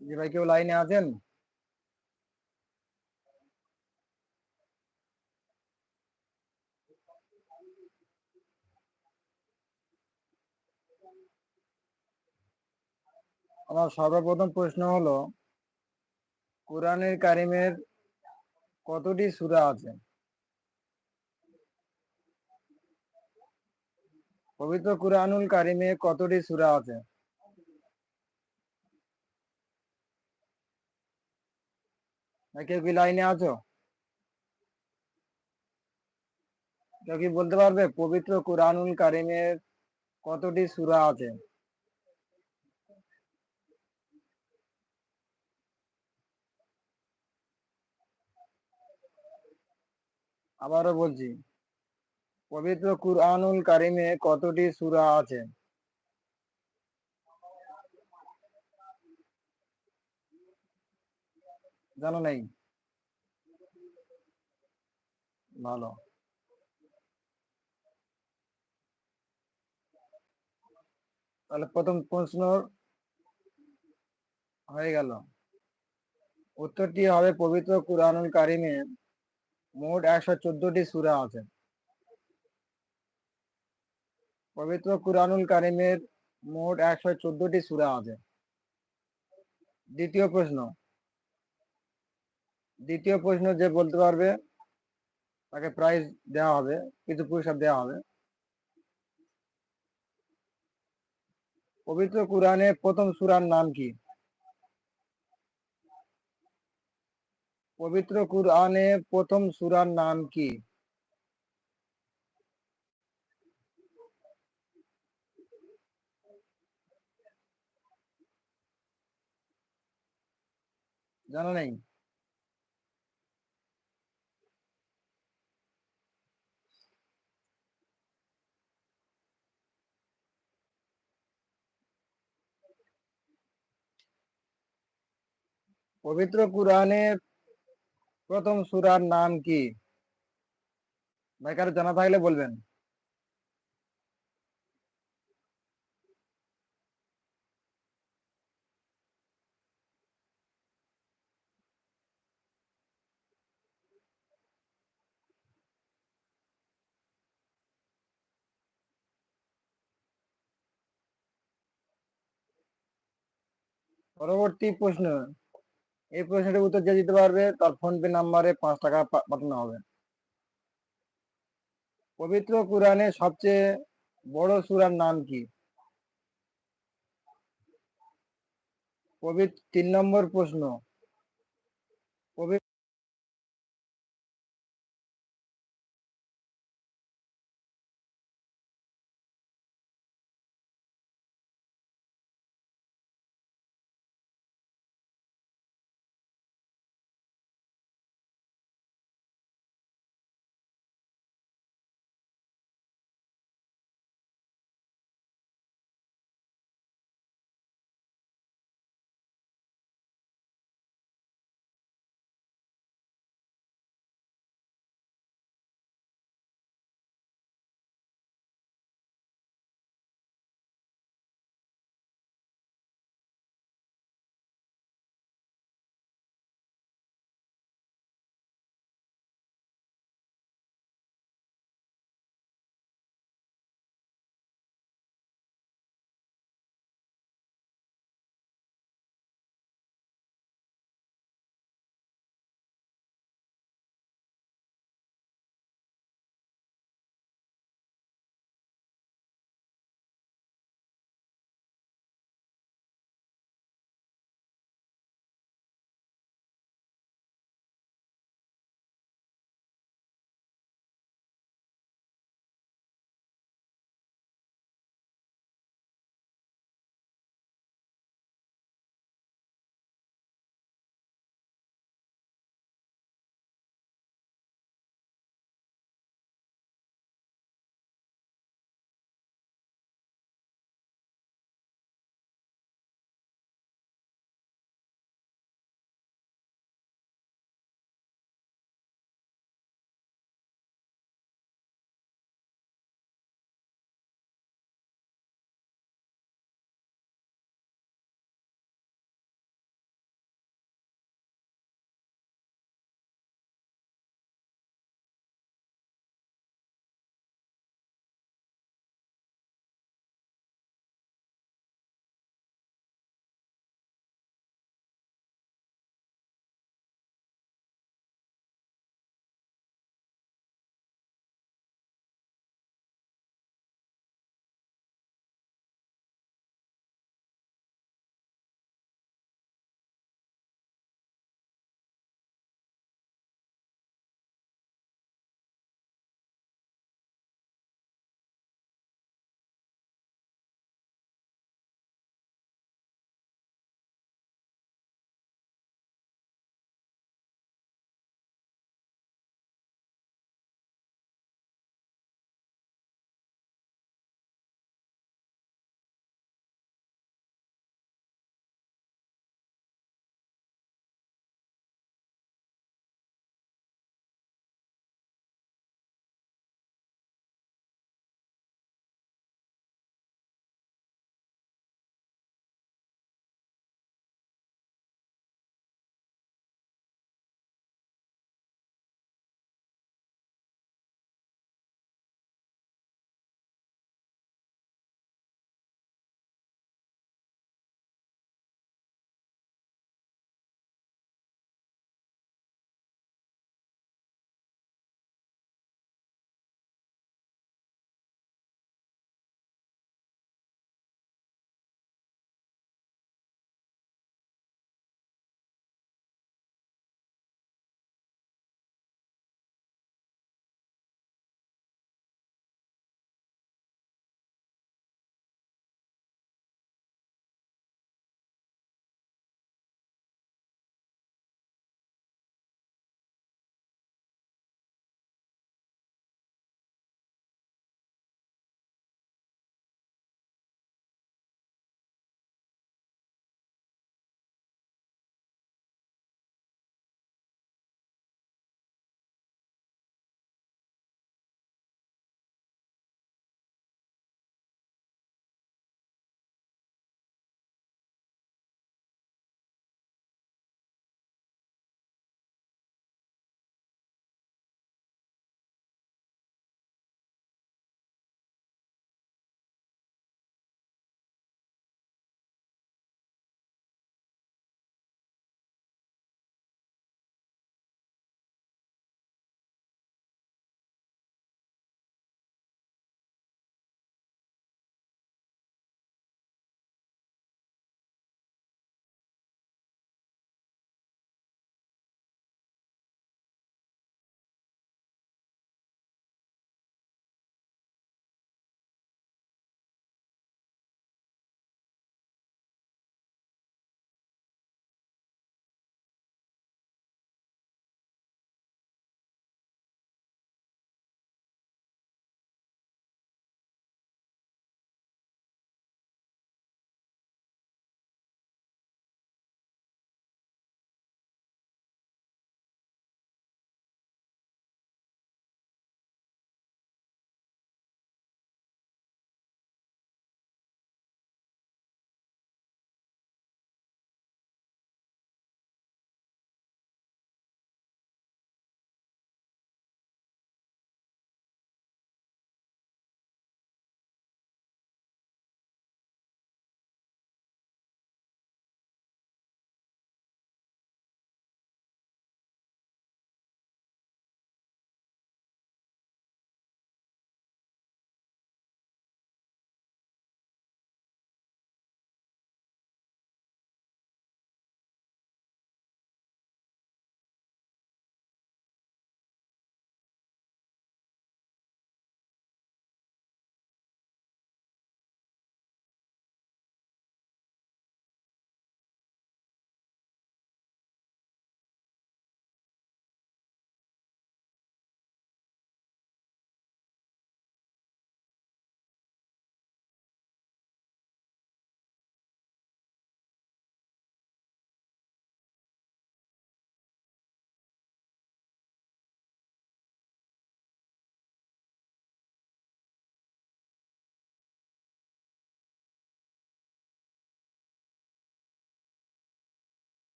জি ভাই, কেউ লাইনে আছেন? আমার সর্বপ্রথম প্রশ্ন হলো, কোরআনের কারিমের কতটি সূরা আছে? পবিত্র কুরআনুল কারিমে কতটি সূরা আছে? কেউ কি লাইনে আছো? কেউ কি বলতে পারবে পবিত্র কুরআনুল কারিমের কতটি সূরা আছে? আবারও বলছি, পবিত্র কুরআনুল কারিমে কতটি সূরা আছে? জানো নাই? ভালো। তাহলে প্রথম প্রশ্ন হয়ে গেল। উত্তরটি হবে, পবিত্র কুরআনুল কারিমে মোট 114টি সূরা আছে। পবিত্র কুরআনুল কারিমের মোট 114টি সূরা আছে। দ্বিতীয় প্রশ্ন, যে বলতে পারবে তাকে প্রাইজ দেওয়া হবে, কিছু পুরস্কার দেওয়া হবে। পবিত্র কুরআনে প্রথম সূরার নাম কি? পবিত্র কুরআনে প্রথম সূরার নাম কি? জানা নেই? পবিত্র কুরআনের প্রথম সূরার নাম কি? ভাই, কারো জানা থাকলে বলবেন। পরবর্তী প্রশ্ন, এই প্রশ্নের উত্তর যে দিতে পারবে তার ফোন পে নাম্বারে 5 টাকা পাঠানো হবে। পবিত্র কুরআনে সবচেয়ে বড় সূরার নাম কি? 3 নম্বর প্রশ্ন, পবিত্র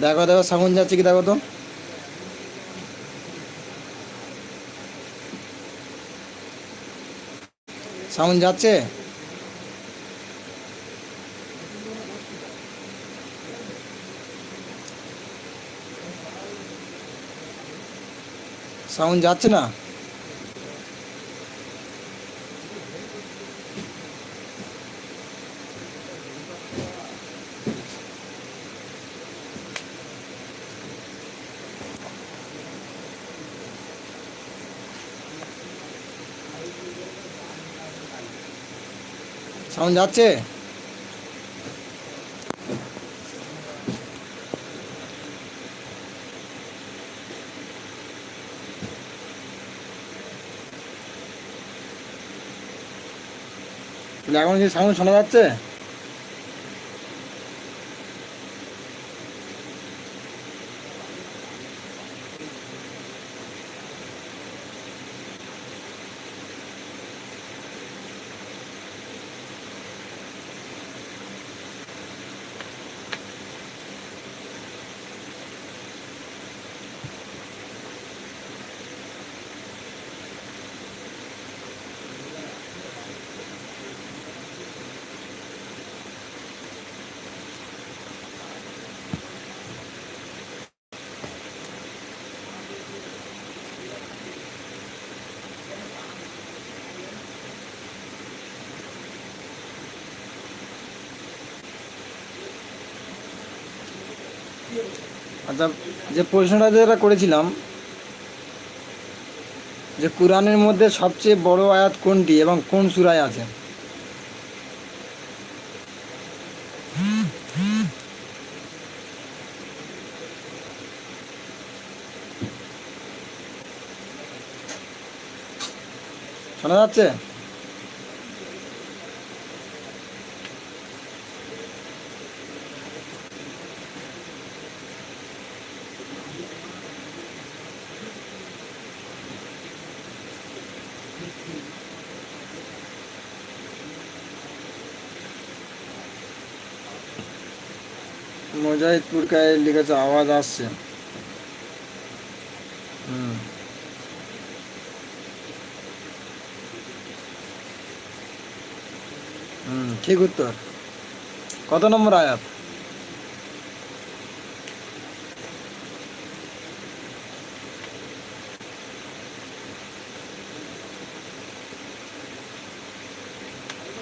দেখো দেখো সাউন্ড যাচ্ছে কি দেখো তো। সাউন্ড যাচ্ছে? সাউন্ড যাচ্ছে না? সাউন্ড যাচ্ছে? এখন কি সাউন্ড শোনা যাচ্ছে? আচ্ছা, যে প্রশ্নটা যেটা করেছিলাম যে কুরআনের মধ্যে সবচেয়ে বড় আয়াত কোনটি এবং কোন সূরায় আছে? শোনা যাচ্ছে? মুজাহিদপুর কায় লিখেছে, আওয়াজ আসছে। হুম হুম, ঠিক উত্তর। কত নম্বর আয়াত?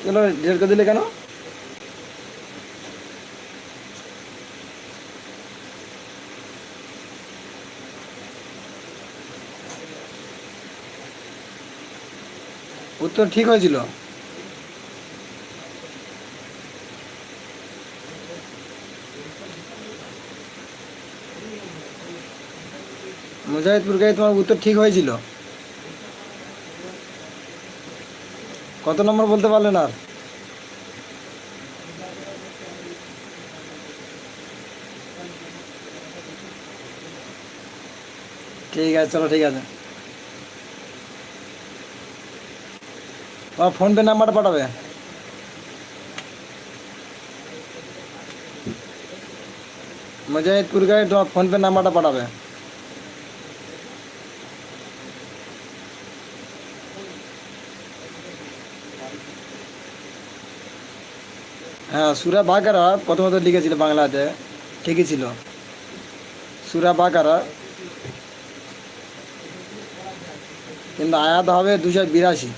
কেন জেল করে দিলে কেন? উত্তর ঠিক হয়েছিল। মুজাহিদপুর গায়ে তোমার উত্তর ঠিক হয়েছিল। কত নম্বর বলতে পারলেন আর? ঠিক আছে, চলো ঠিক আছে। তোমার ফোনপে নাম্বারটা পাঠাবে। মুজাহিদপুর গায়ে তোমার ফোনপে নাম্বারটা পাঠাবে। হ্যাঁ, সূরা বাকারা প্রথমত লিখেছিল বাংলাতে, ঠিকই ছিল। সূরা বাকারা, কিন্তু আয়াত হবে 282।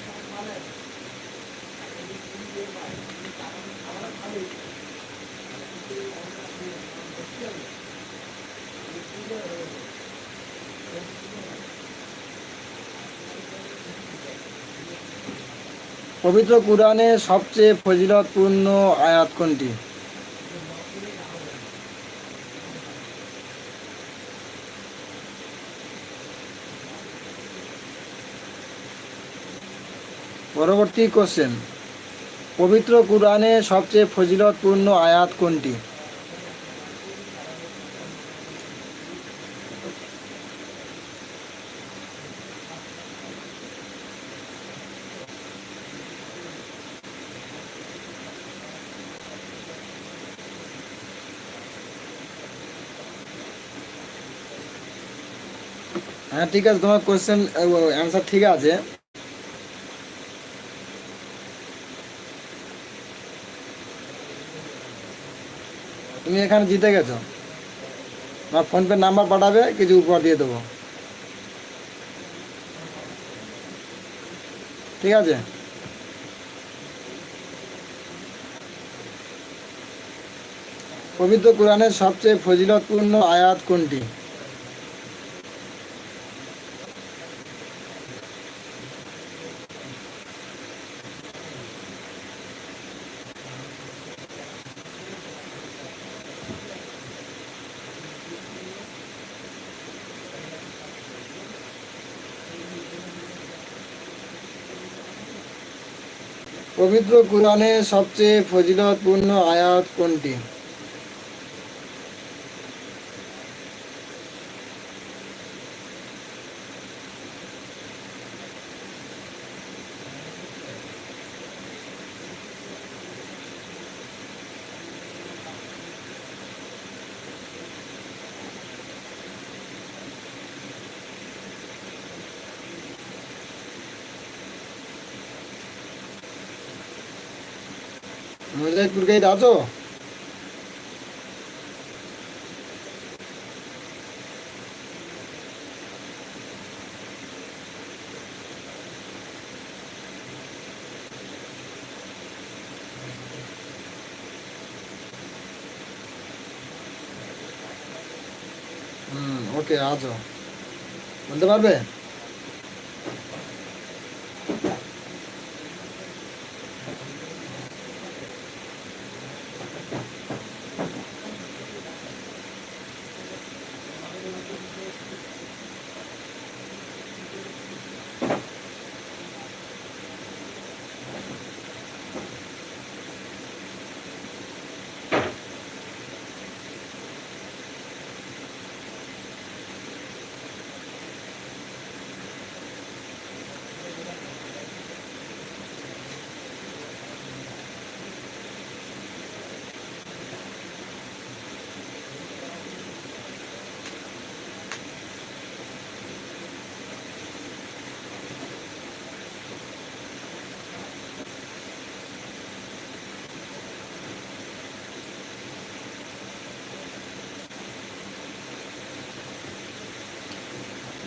পবিত্র কুরআনে সবচেয়ে ফজিলতপূর্ণ আয়াত কোনটি? পরবর্তী কোশ্চেন, পবিত্র কুরআনে সবচেয়ে ফজিলতপূর্ণ আয়াত কোনটি? হ্যাঁ ঠিক আছে, তোমার কোশ্চেন অ্যান্সার ঠিক আছে। তুমি এখানে জিতে গেছো। তোমার ফোনপে নাম্বার পাঠাবে, কিছু উপহার দিয়ে দেবো। ঠিক আছে। পবিত্র কোরআনের সবচেয়ে ফজিলতপূর্ণ আয়াত কোনটি? পবিত্র কোরআনের সবচেয়ে ফজিলতপূর্ণ আয়াত কোনটি? মুজাহিদপুর গেট আছো? ওকে, আছো, বলতে পারবে?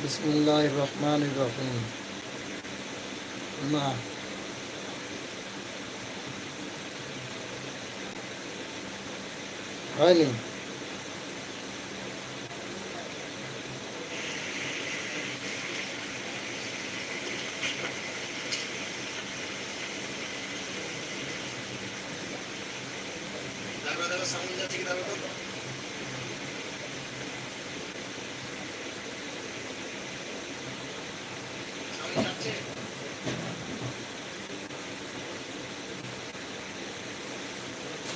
বিসমিল্লাহির রহমানির রহিম। না, হয়নি।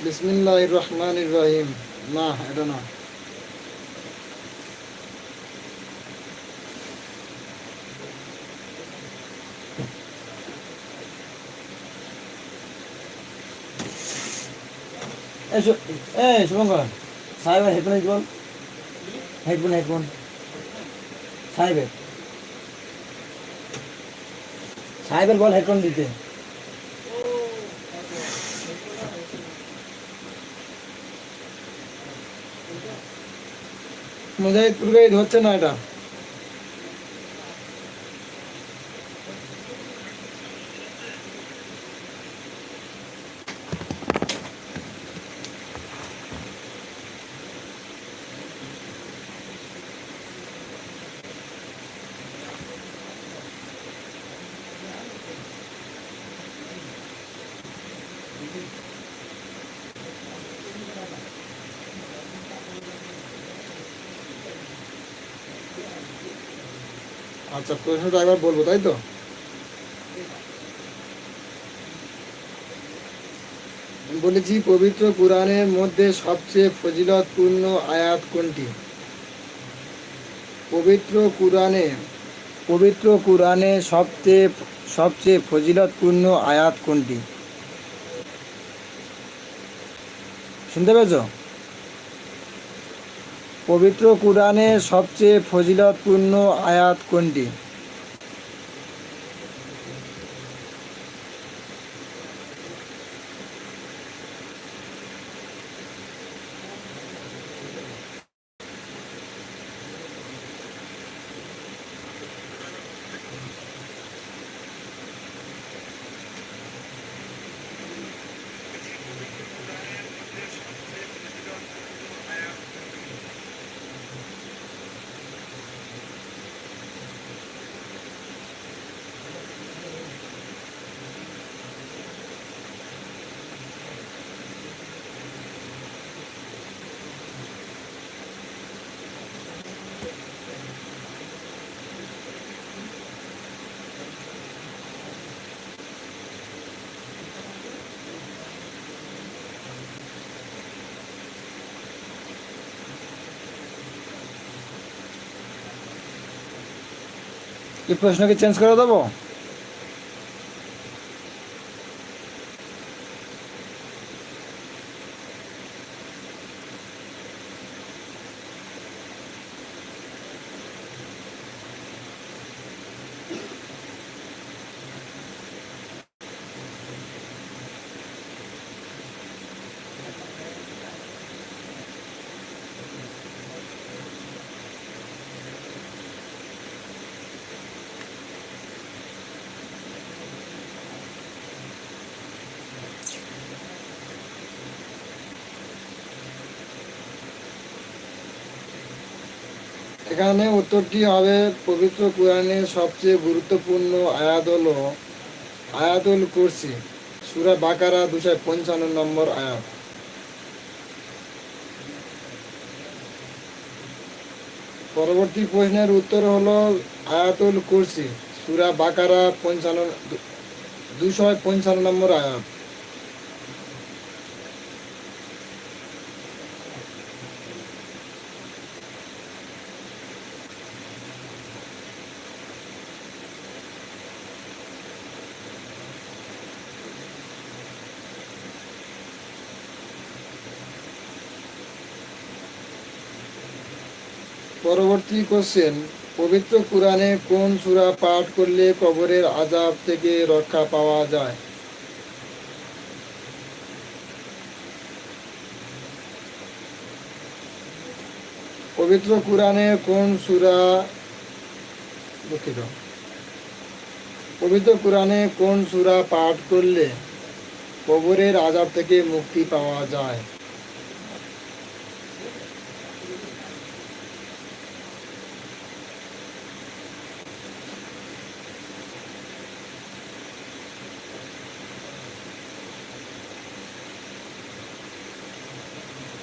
বিসমিল্লাহির রহমানির রহিম। না, এটা না। শুভঙ্কর, সাহেবের হেডফোন বল। হেডফোন সাহেবের বল হেডফোন দিতে। মুজাহিদপুর গেট হচ্ছে না এটা। আচ্ছা, প্রশ্নটা একবার বলবো, তাই তো? বলেছি, পবিত্র কুরআনের মধ্যে সবচেয়ে ফজিলতপূর্ণ আয়াত কোনটি? পবিত্র কুরআনে সবচেয়ে ফজিলতপূর্ণ আয়াত কোনটি? শুনতে পেয়েছো? পবিত্র কুরআনের সবচেয়ে ফজিলতপূর্ণ আয়াত কোনটি? এই প্রশ্নকে চেঞ্জ করে দেবো? এখানে উত্তরটি হবে পবিত্র কুরআনের সবচেয়ে গুরুত্বপূর্ণ আয়াত হলো আয়াতুল কুরসি, সূরা বাকারা 255 নম্বর আয়াত। পরবর্তী প্রশ্নের উত্তর হলো আয়াতুল কুরসি, সূরা বাকারা 255 নম্বর আয়াত। পরবর্তী কোশ্চেন, পবিত্র কুরআনে কোন সূরা পাঠ করলে কবরের আযাব থেকে রক্ষা পাওয়া যায়? পবিত্র কুরআনে কোন সূরা দুঃখিত পবিত্র কুরআনে কোন সূরা পাঠ করলে কবরের আযাব থেকে মুক্তি পাওয়া যায়?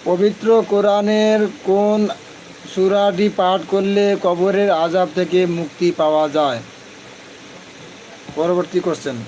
পবিত্র কোরআনের কোন সূরাটি পাঠ করলে কবরের আযাব থেকে মুক্তি পাওয়া যায়? পরবর্তী কোশ্চেন,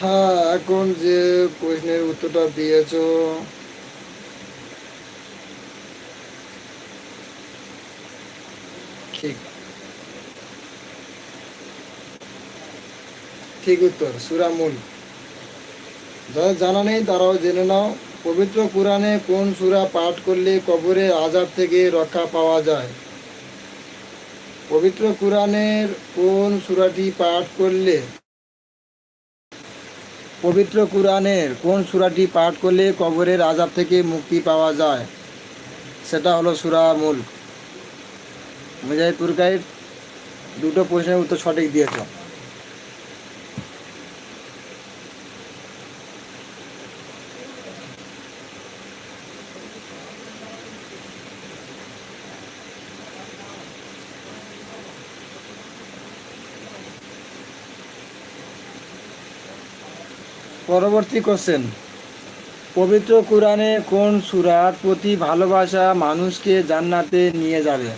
হ্যাঁ, এখন যে প্রশ্নের উত্তরটা দিয়েছো ঠিক ঠিক উত্তর সূরা মুলক। যারা জানা নেই তারাও জেনে নাও, পবিত্র কুরআনে কোন সূরা পাঠ করলে কবরের আযাব থেকে রক্ষা পাওয়া যায়? পবিত্র কুরআনের কোন সূরাটি পাঠ করলে কবরের আযাব থেকে মুক্তি পাওয়া যায়? সেটা হলো সূরা মুলক। মুজাহিদ পুরকাইত দুটো প্রশ্নের উত্তর সঠিক দিয়েছ। পরবর্তী কোশ্চেন, পবিত্র কোরআনে কোন সূরার প্রতি ভালোবাসা মানুষকে জান্নাতে নিয়ে যাবে?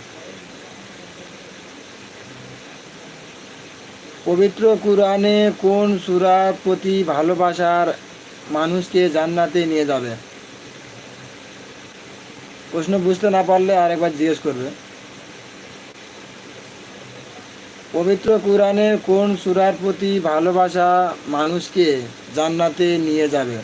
পবিত্র কোরআনে কোন সূরার প্রতি ভালোবাসার মানুষকে জান্নাতে নিয়ে যাবে? প্রশ্ন বুঝতে না পারলে আরেকবার জিজ্ঞেস করবে। পবিত্র কোরআনের কোন সূরার প্রতি ভালোবাসা মানুষকে জান্নাতে নিয়ে যাবে?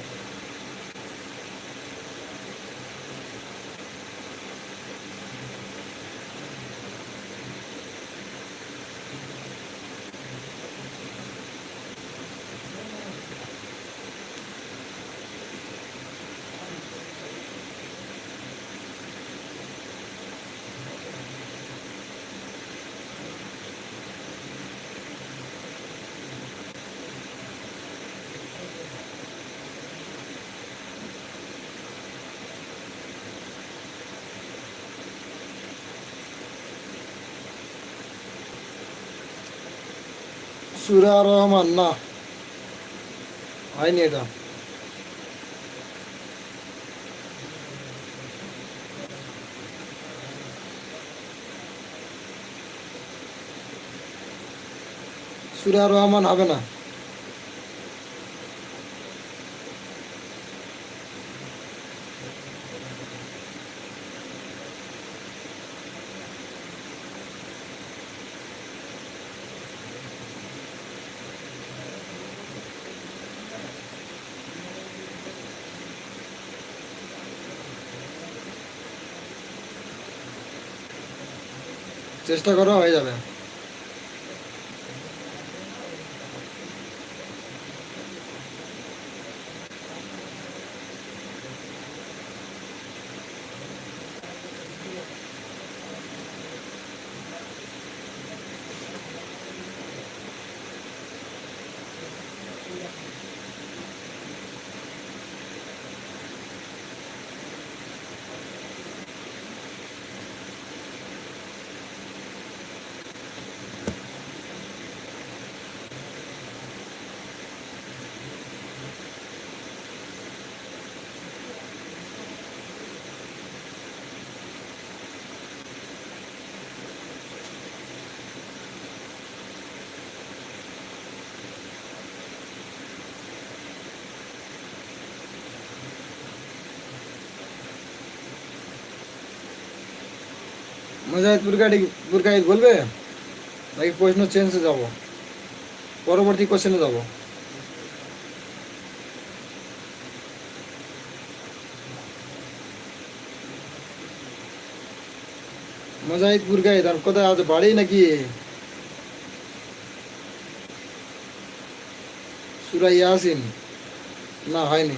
সূরা রহমান, না হয়নি এটা। সূরা রহমান হবে না। চেষ্টা করো, হয়ে যাবে। মুজাহিদ পুরকাইত বলবে নাকি প্রশ্ন চেঞ্জে যাব, পরবর্তী কোশ্চেনে যাব? মুজাহিদ পুরকাইত আর কোথায় আছে, বাড়ি নাকি? সূরা ইয়াসিন, না হয়নি।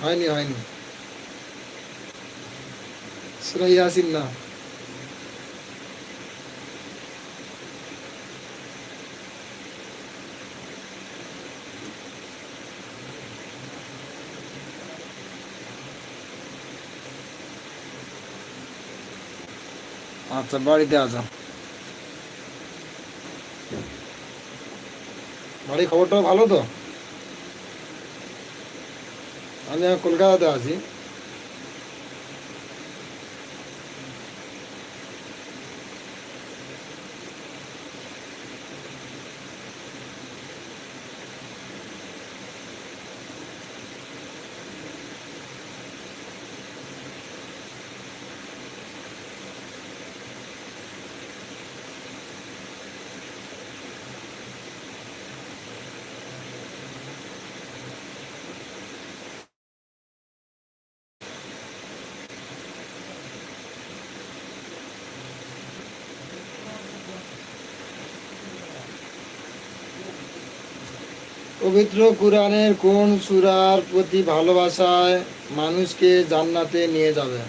হয়নি হয়নি, সূরা ইয়াসিন না। আচ্ছা, বাড়িতে আছো? বাড়ির খবরটাও ভালো তো? আমি এখন কলকাতাতে আছি। পবিত্র কোরআনের কোন সূরার প্রতি ভালোবাসায় মানুষকে জান্নাতে নিয়ে যাবে?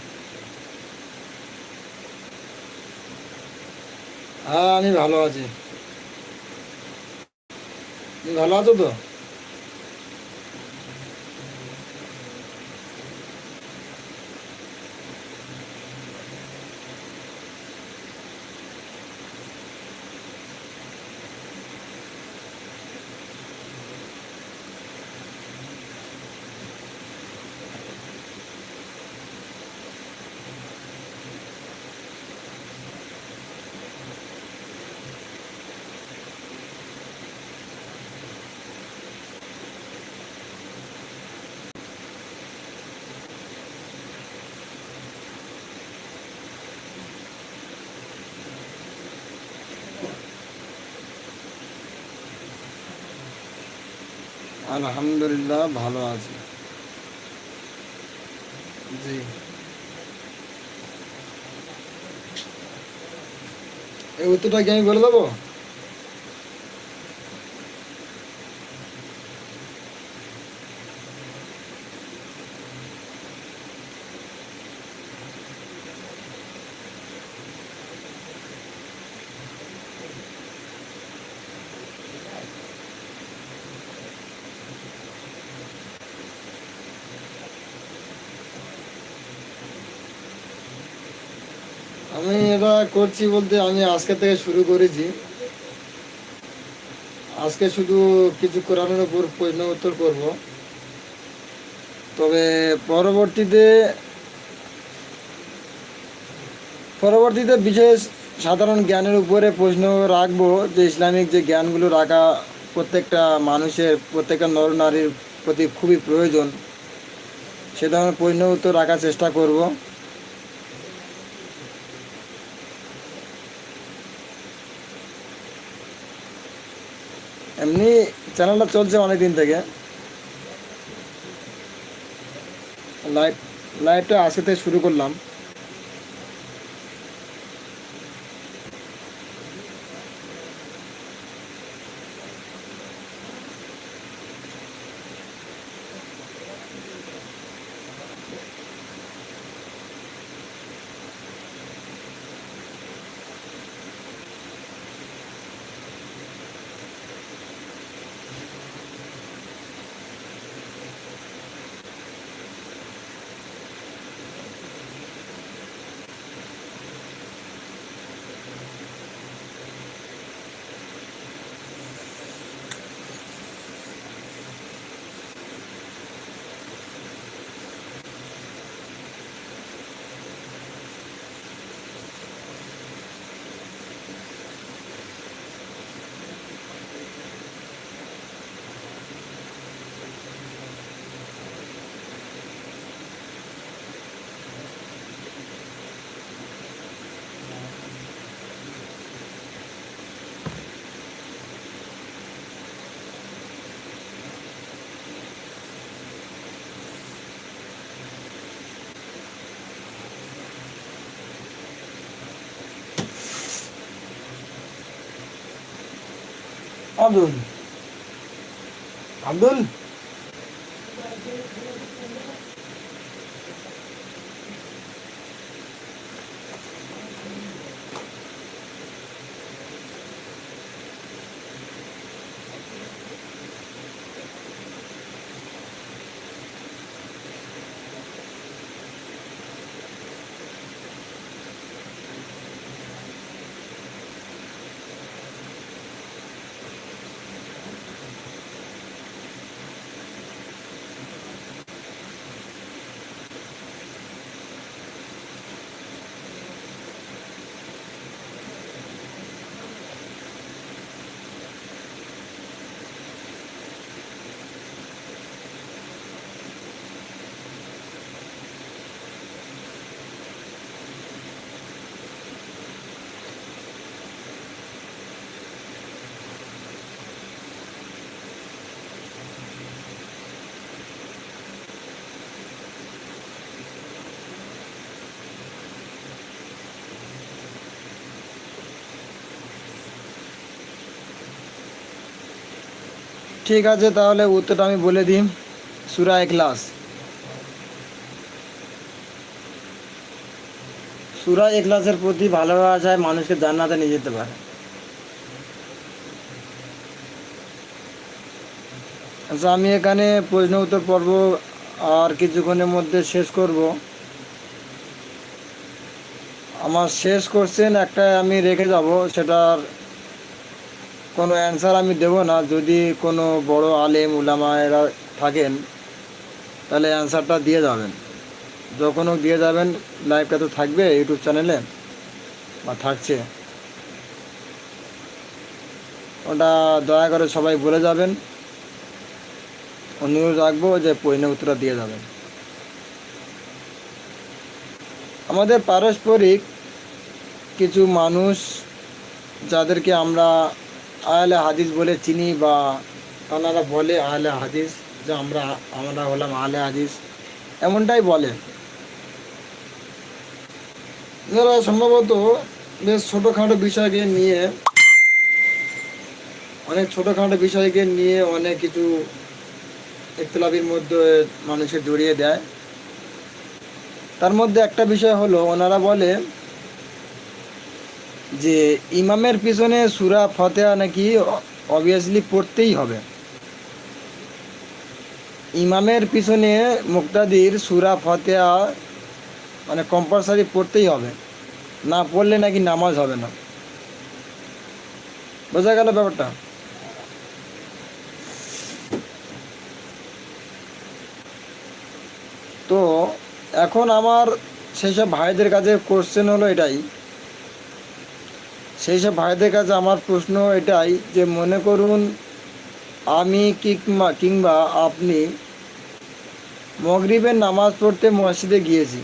হ্যাঁ, আমি ভালো আছি। তুমি ভালো আছো তো? আলহামদুলিল্লাহ ভালো আছি। জি, এই উত্তরটা কি আমি বলে দেবো? আমি এটা করছি বলতে আমি আজকে থেকে শুরু করেছি। আজকে শুধু কিছু কোরআনের উপর প্রশ্ন উত্তর করব। তবে পরবর্তীতে পরবর্তীতে বিশেষ সাধারণ জ্ঞানের উপরে প্রশ্ন রাখবো, যে ইসলামিক যে জ্ঞানগুলো রাখা প্রত্যেকটা মানুষের, প্রত্যেকটা নর নারীর প্রতি খুবই প্রয়োজন, সে ধরনের প্রশ্ন উত্তর রাখার চেষ্টা করব। এমনি চ্যানেলটা চলছে অনেক দিন থেকে। লাইভ লাইভটা আজকে থেকে শুরু করলাম। আব্দুল আব্দুল ঠিক আছে, তাহলে উত্তরটা আমি বলে দিই। সূরা ইখলাস। সূরা ইখলাসের প্রতি ভালোবাসায় মানুষকে জান্নাতে নিয়ে যেতে পারে। আচ্ছা, আমি এখানে প্রশ্ন উত্তর পর্ব আর কিছুক্ষণের মধ্যে শেষ করব। আমার শেষ কোশ্চেন একটা আমি রেখে যাব, সেটার কোনো অ্যান্সার আমি দেব না। যদি কোনো বড় আলেম উলামা এরা থাকেন, তাহলে অ্যান্সারটা দিয়ে যাবেন। যখনও দিয়ে যাবেন, লাইভটা তো থাকবে ইউটিউব চ্যানেলে বা থাকছে, ওটা দয়া করে সবাই বলে যাবেন। অনুরোধ রাখবো যে প্রশ্ন উত্তরটা দিয়ে যাবেন। আমাদের পারস্পরিক কিছু মানুষ, যাদেরকে আমরা আহলে হাদিস বলে চিনি বা তারা বলে আহলে হাদিস, যে আমরা আমরা হলাম আহলে হাদিস, এমনটাই বলে। এরা সম্ভবত বেশ ছোটোখাটো বিষয়কে নিয়ে, অনেক ছোটোখাটো বিষয়কে নিয়ে অনেক কিছু ইখতিলাফের মধ্যে মানুষকে জড়িয়ে দেয়। তার মধ্যে একটা বিষয় হলো, ওনারা বলে যে ইমামের পিছনে সূরা ফাতিহা নাকি অবভিয়াসলি পড়তেই হবে। ইমামের পিছনে মুক্তাদির সূরা ফাতিহা মানে কম্পালসারি পড়তেই হবে, না পড়লে নাকি নামাজ হবে না। বোঝা গেল ব্যাপারটা? তো এখন আমার সেই সব ভাইদের কাছে কোশ্চেন হলো এটাই, সেই সব ভাইদের কাছে আমার প্রশ্ন এটাই যে মনে করুন আমি কিংবা আপনি মাগরিবের নামাজ পড়তে মসজিদে গিয়েছি,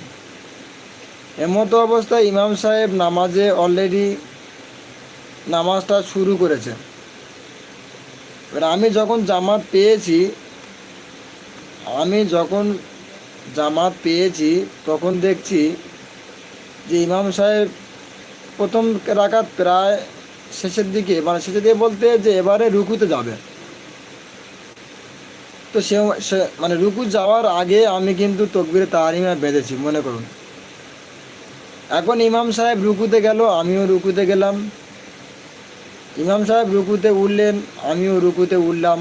এমতো অবস্থায় ইমাম সাহেব নামাজে অলরেডি নামাজটা শুরু করেছে। এবার আমি যখন জামাত পেয়েছি তখন দেখছি যে ইমাম সাহেব প্রথম রাকাত প্রায় শেষের দিকে, মানে শেষের দিকে বলতে যে এবারে রুকুতে যাবে। তো সে মানে রুকু যাওয়ার আগে আমি কিন্তু তকবীরে তাহরিমা বেঁধেছি মনে করুন। এখন ইমাম সাহেব রুকুতে গেল, আমিও রুকুতে গেলাম। ইমাম সাহেব রুকুতে উঠলেন, আমিও রুকুতে উঠলাম।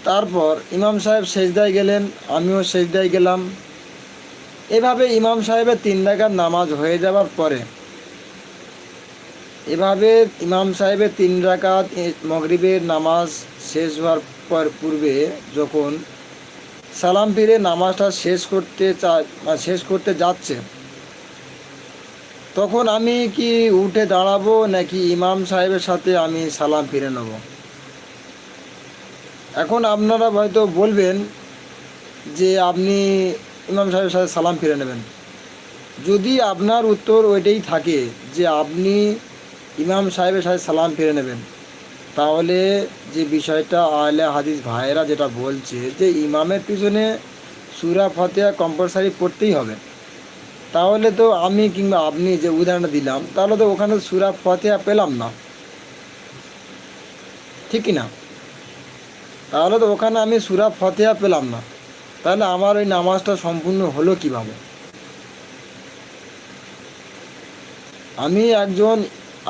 তারপর ইমাম সাহেব সেজদায় গেলেন, আমিও সেজদায় গেলাম। এভাবে ইমাম সাহেবের 3 রাকাত নামাজ হয়ে যাওয়ার পরে, এভাবে ইমাম সাহেবের 3 রাকাত মাগরিবের নামাজ শেষ হওয়ার পূর্বে যখন সালাম ফিরে নামাজটা শেষ করতে যাচ্ছে, তখন আমি কি উঠে দাঁড়াবো নাকি ইমাম সাহেবের সাথে আমি সালাম ফিরে নেব? এখন আপনারা হয়তো বলবেন যে আপনি ইমাম সাহেবের সাথে সালাম ফিরে নেবেন। যদি আপনার উত্তর ওইটাই থাকে যে আপনি ইমাম সাহেবের সাথে সালাম ফিরে নেবেন, তাহলে যে বিষয়টা আহলে হাদিস ভাইয়েরা যেটা বলছে যে ইমামের পিছনে সূরা ফাতিহা কম্পালসারি পড়তেই হবে, তাহলে তো আমি কিংবা আপনি যে উদাহরণটা দিলাম, তাহলে তো ওখানে সূরা ফাতিহা পেলাম না, ঠিক কি না? তাহলে তো ওখানে আমি সূরা ফাতিহা পেলাম না, তাহলে আমার ওই নামাজটা সম্পূর্ণ হলো কিভাবে? আমি একজন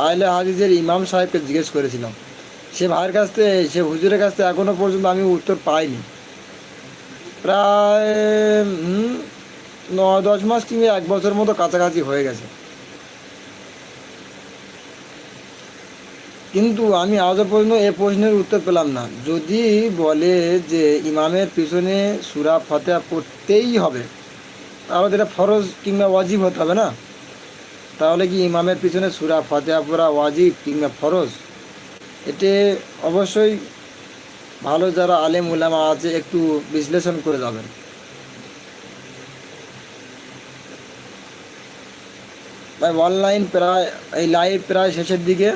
আহলে হাদিসের ইমাম সাহেবকে জিজ্ঞেস করেছিলাম, সে হুজুরের কাছ থেকে এখনও পর্যন্ত আমি উত্তর পাইনি। প্রায় 9-10 মাস কিংবা 1 বছর মতো কাছাকাছি হয়ে গেছে, কিন্তু আমি আজও পর্যন্ত এ প্রশ্নের উত্তর পেলাম না। যদি বলে যে ইমামের পিছনে সূরা ফাতিহা পড়তেই হবে, তাহলে এটা ফরজ কিংবা ওয়াজিব হতে হবে না? তাহলে কি ইমামের পিছনে সূরা ফাতিহা পড়া ওয়াজিব কিংবা ফরজ? এতে অবশ্যই ভালো যারা আলেম উলামা আছে একটু বিশ্লেষণ করে যাবেন। ভাই এই লাইভ প্রায় শেষের দিকে।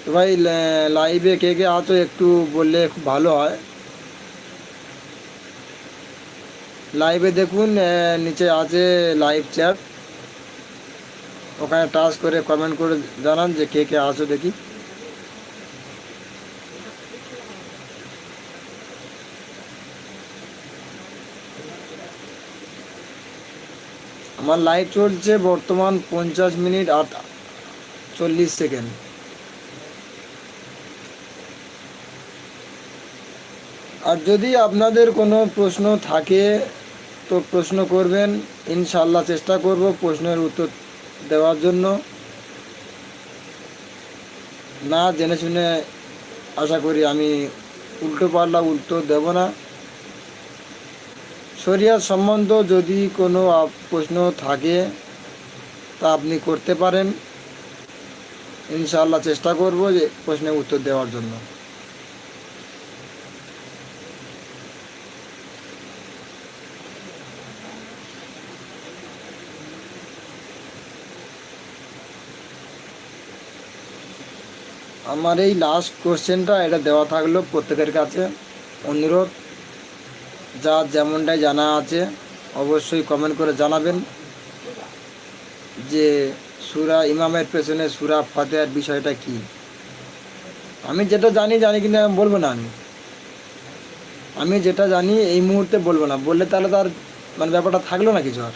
তো ভাই লাইভে কে কে আছো একটু বললে খুব ভালো হয়। লাইভে দেখুন নিচে আছে লাইভ চ্যাট, ওখানে টাচ করে কমেন্ট করে জানান যে কে কে আছো দেখি। আমার লাইভ চলছে বর্তমান 50 মিনিট 48 সেকেন্ড। আর যদি আপনাদের কোনো প্রশ্ন থাকে তো প্রশ্ন করবেন, ইনশাল্লাহ চেষ্টা করব প্রশ্নের উত্তর দেওয়ার জন্য। না জেনে শুনে আশা করি আমি উল্টো পাল্টা উত্তর দেব না। শরিয়াত সম্বন্ধ যদি কোনো প্রশ্ন থাকে তা আপনি করতে পারেন, ইনশাআল্লাহ চেষ্টা করব যে প্রশ্নের উত্তর দেওয়ার জন্য। আমার এই লাস্ট কোশ্চেনটা এটা দেওয়া থাকলো প্রত্যেকের কাছে অনুরোধ, যা যেমনটাই জানা আছে অবশ্যই কমেন্ট করে জানাবেন যে সূরা ইমামের পেছনে সূরা ফাতিহার বিষয়টা কি। আমি যেটা জানি কিন্তু আমি বলবো না। আমি যেটা জানি এই মুহূর্তে বলবো না, বললে তাহলে তার মানে ব্যাপারটা থাকলো না কিছু। আর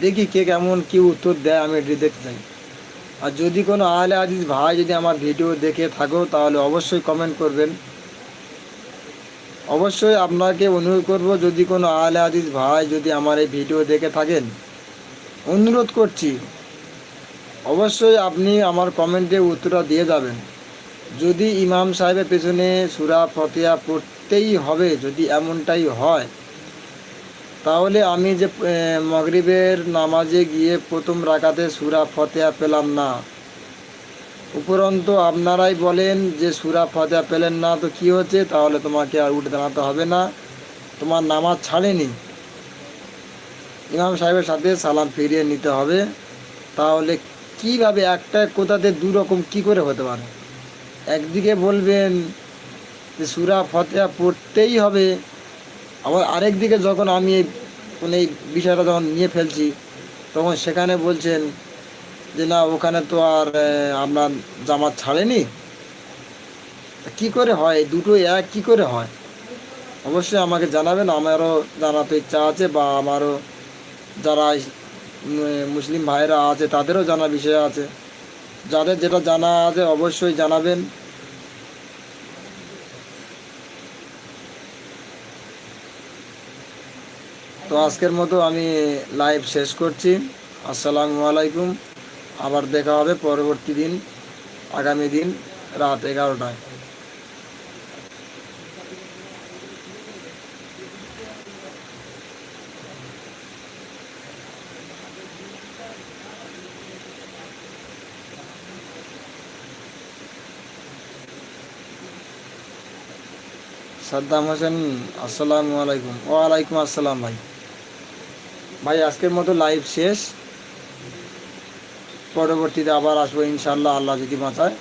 দেখি কে কেমন কি উত্তর দেয়, আমি এটি দেখতে চাই। আর যদি কোনো আহলে হাদিস ভাই যদি আমার ভিডিও দেখে থাকো তাহলে অবশ্যই কমেন্ট করবেন। অবশ্যই আপনাকে অনুরোধ করব, যদি কোনো আহলে হাদিস ভাই যদি আমার এই ভিডিও দেখে থাকেন, অনুরোধ করছি অবশ্যই আপনি আমার কমেন্টে উত্তরটা দিয়ে যাবেন। যদি ইমাম সাহেবের পেছনে সূরা ফাতিহা পড়তেই হবে, যদি এমনটাই হয়, তাহলে আমি যে মাগরিবের নামাজে গিয়ে প্রথম রাকাতে সূরা ফাতিহা পেলাম না, উপরন্তু আপনারাই বলেন যে সূরা ফাতিহা পেলেন না, তো কী হচ্ছে, তাহলে তোমাকে আর উঠে দাঁড়াতে হবে না, তোমার নামাজ ছাড়েনি, ইমাম সাহেবের সাথে সালাম ফিরিয়ে নিতে হবে। তাহলে কিভাবে একটা কোথাতে দু রকম কী করে হতে পারে? একদিকে বলবেন যে সূরা ফাতিহা পড়তেই হবে, আবার আরেক দিকে যখন আমি এই বিষয়টা যখন নিয়ে ফেলছি তখন সেখানে বলছেন যে না, ওখানে তো আর আপনার জামাত ছাড়েনি। কি করে হয় দুটো এক কি করে হয়? অবশ্যই আমাকে জানাবেন, আমারও জানাতে ইচ্ছা আছে, বা আমারও যারা মুসলিম ভাইরা আছে তাদেরও জানার বিষয় আছে। যাদের যেটা জানা আছে অবশ্যই জানাবেন। তো আজকের মতো আমি লাইভ শেষ করছি। আসসালামু আলাইকুম। আবার দেখা হবে পরবর্তী দিন, আগামী দিন রাত 11টায়। সাদ্দাম হোসেন, আসসালামু আলাইকুম। ওয়ালাইকুম আসসালাম ভাই। ভাই আজকের মতো লাইভ শেষ, পরবর্তীতে আবার আসবো ইনশাল্লাহ, আল্লাহ যদি বাঁচায়।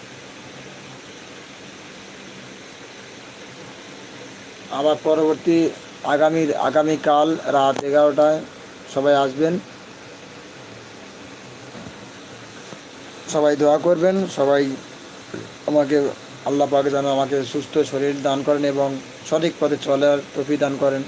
আবার পরবর্তী আগামীকাল রাত 11টায় সবাই আসবেন, সবাই দোয়া করবেন, সবাই আমাকে আল্লাহ পাক যেন আমাকে সুস্থ শরীর দান করেন এবং সঠিক পথে চলার তৌফিক দান করেন।